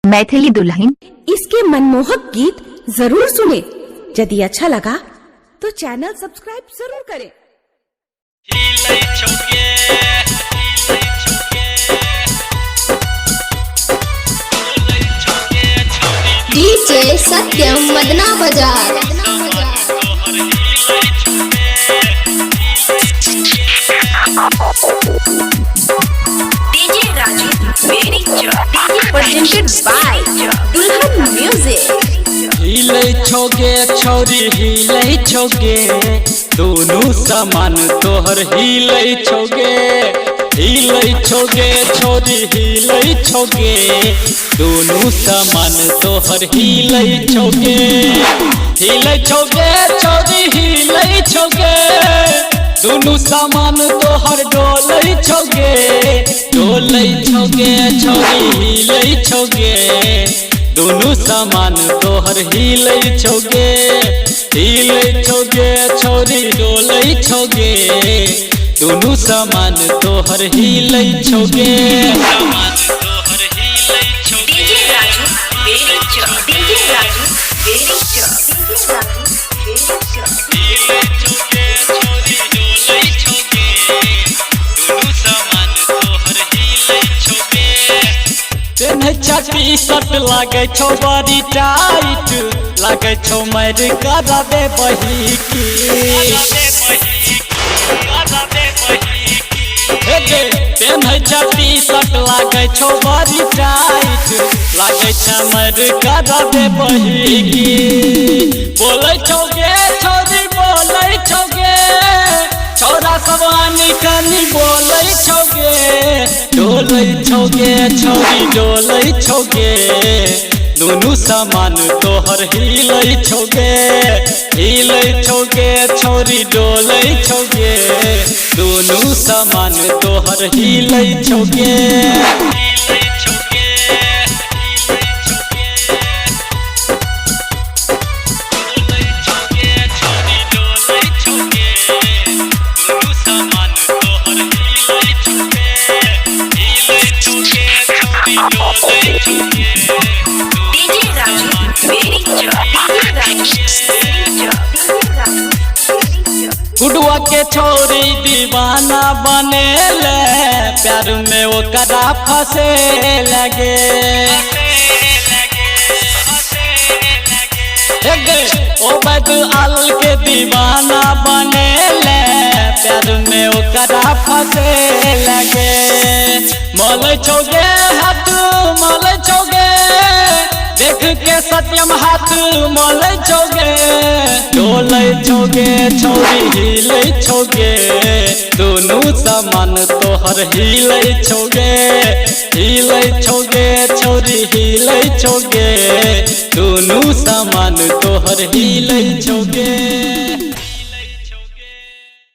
मैथिली दुल्हन इसके मनमोहक गीत जरूर सुने। यदि अच्छा लगा तो चैनल सब्सक्राइब जरूर करें। डीजे सत्यम मदना बाजार। डीजे राजू presented by दुल्हन म्यूजिक। हिले छोगे छोरी हिले छोगे दोनों समान तोहर हिले छोगे छोरी हिले छोगे दोनों समान तोहर हिले छोगे छोरी हिले छोगे दोनों समान तोहर डोले छोगे छोरी हिले छोगे दोनों समान तोहर हिले छोगे छोरी डोले छोगे दोनों समान तोहर हिले छोगे डीजे राजू वेरी चो डीजे राजू वेरी चो डीजे राजू छोरी डोले छोगे दोनों समान तोहर हिले छोगे तेने छाती सट लागे छो बड़ी टाइट लागे छो मर करा दे बही की तेने छाती सट लागे छो बड़ी टाइट लागे छ मर करा दे बही की बोले छोगे छोरी बोले छोगे छोरा सवानी कनी बोले छोगे छोरी डोले छोगे दोनों समान तोहर हिले छोगे छोरी डोले छोगे दोनों समान तोहर हिले छोगे डीजे राजू वेरी चो गुडुआ के छोरी दीवाना बने ले प्यार में वो कदा फंसे लगे ओ बद आल के दीवाना बने ले प्यार में वो कदा फंसे लगे मोल छोगे हाथ मोल छोगे देख के सत्यम हाथ मोल छोगे डोले छोगे छोरी हिले छोगे दोनों समान तोहर हिले छोगे छोरी हिले छोगे दोनों समान तोहर हिले छोगे।